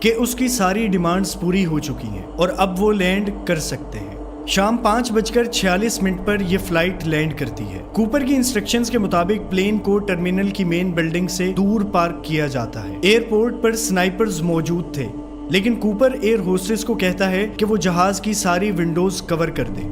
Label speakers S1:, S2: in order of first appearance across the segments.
S1: کہ اس کی ساری ڈیمانڈز پوری ہو چکی ہیں اور اب وہ لینڈ کر سکتے ہیں۔ شام 5:46 پر یہ فلائٹ لینڈ کرتی ہے۔ کوپر کی انسٹرکشنز کے مطابق پلین کو ٹرمینل کی مین بلڈنگ سے دور پارک کیا جاتا ہے۔ ایئرپورٹ پر سنائپرز موجود تھے، لیکن کوپر ایئر ہوسٹس کو کہتا ہے کہ وہ جہاز کی ساری ونڈوز کور کر دے۔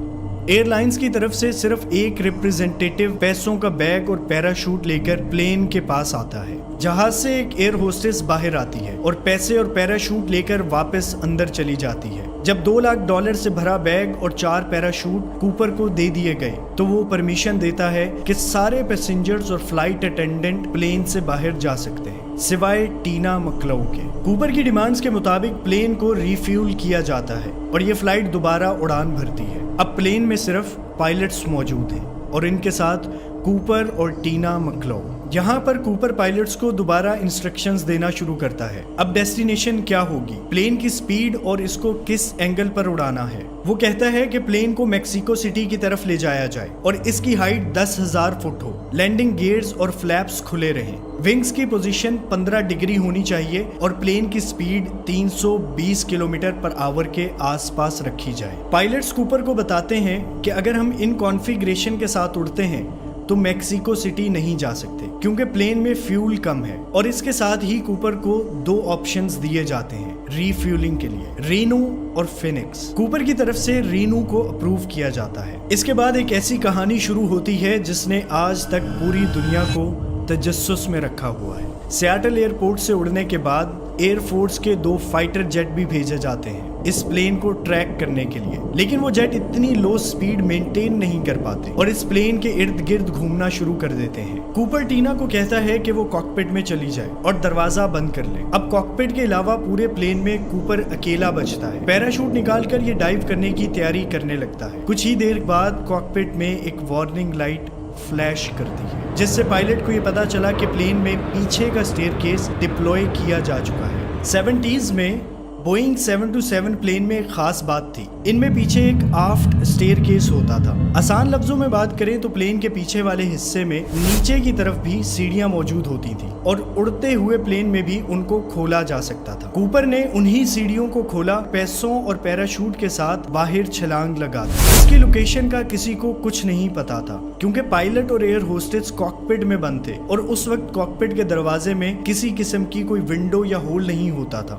S1: ایئر لائنز کی طرف سے صرف ایک ریپریزنٹیٹیو پیسوں کا بیگ اور پیراشوٹ لے کر پلین کے پاس آتا ہے۔ جہاز سے ایک ایئر ہوسٹس باہر آتی ہے اور پیسے اور پیراشوٹ لے کر واپس اندر چلی جاتی ہے۔ جب $2 لاکھ سے بھرا بیگ اور 4 پیراشوٹ کوپر کو دے دیے گئے تو وہ پرمیشن دیتا ہے کہ سارے پیسنجرز اور فلائٹ اٹینڈنٹ پلین سے باہر جا سکتے ہیں، سوائے ٹینا مکلو کے۔ کوپر کی ڈیمانڈز کے مطابق پلین کو ریفیول کیا جاتا ہے اور یہ فلائٹ دوبارہ اڑان بھرتی ہے۔ اب پلین میں صرف پائلٹس موجود ہیں اور ان کے ساتھ کوپر اور ٹینا مکلو۔ یہاں پر کوپر پائلٹس کو دوبارہ انسٹرکشنز دینا شروع کرتا ہے۔ اب ڈیسٹینیشن کیا ہوگی، پلین کی سپیڈ اور اس کو کس اینگل پر اڑانا ہے۔ وہ کہتا ہے کہ پلین کو میکسیکو سٹی کی طرف لے جایا جائے اور اس کی ہائٹ 10,000 فٹ ہو، لینڈنگ گیئرز اور فلیپس کھلے رہیں، ونگز کی پوزیشن 15 ڈگری ہونی چاہیے اور پلین کی سپیڈ 320 کلومیٹر پر آور کے آس پاس رکھی جائے۔ پائلٹس کوپر کو بتاتے ہیں کہ اگر ہم ان کانفیگریشن کے ساتھ اڑتے ہیں تو میکسیکو سٹی نہیں جا سکتے کیونکہ پلین میں فیول کم ہے، اور اس کے ساتھ ہی کوپر کو 2 آپشنز دیے جاتے ہیں ری فیولنگ کے لیے، رینو اور فینکس۔ کوپر کی طرف سے رینو کو اپروو کیا جاتا ہے۔ اس کے بعد ایک ایسی کہانی شروع ہوتی ہے جس نے آج تک پوری دنیا کو تجسس میں رکھا ہوا ہے۔ سیاٹل ایئرپورٹ سے اڑنے کے بعد ایئر فورس کے 2 فائٹر جیٹ بھی بھیجے جاتے ہیں اس پلین کو ٹریک کرنے کے لیے، لیکن وہ جیٹ اتنی لو سپیڈ مینٹین نہیں کر پاتے اور اس پلین کے ارد گرد گھومنا شروع کر دیتے ہیں۔ کوپر ٹینا کو کہتا ہے کہ وہ کاکپٹ میں چلی جائے اور دروازہ بند کر لے۔ اب کاکپٹ کے علاوہ پورے پلین میں کوپر اکیلا بچتا ہے۔ پیراشوٹ نکال کر یہ ڈائیو کرنے کی تیاری کرنے لگتا ہے۔ کچھ ہی دیر بعد کاکپٹ میں ایک وارننگ لائٹ فلیش کرتی ہے، جس سے پائلٹ کو یہ پتا چلا کہ پلین میں پیچھے کا اسٹیئر کیس ڈپلوئے کیا جا چکا ہے۔ 70s میں بوئنگ 727 پلین میں ایک خاص بات تھی، ان میں پیچھے ایک آفٹ اسٹیئر کیس ہوتا تھا۔ آسان لفظوں میں بات کریں تو پلین کے پیچھے والے حصے میں نیچے کی طرف بھی سیڑھیاں موجود ہوتی تھیں اور اڑتے ہوئے پلین میں بھی ان کو کھولا جا سکتا تھا۔ کوپر نے انہی سیڑھیوں کو کھولا، پیسوں اور پیراشوٹ کے ساتھ باہر چھلانگ لگا دی۔ اس کی لوکیشن کا کسی کو کچھ نہیں پتا تھا کیونکہ پائلٹ اور ایئر ہوسٹس کاکپٹ میں بند تھے اور اس وقت کاکپٹ کے دروازے میں کسی قسم کی کوئی ونڈو یا ہول نہیں ہوتا تھا۔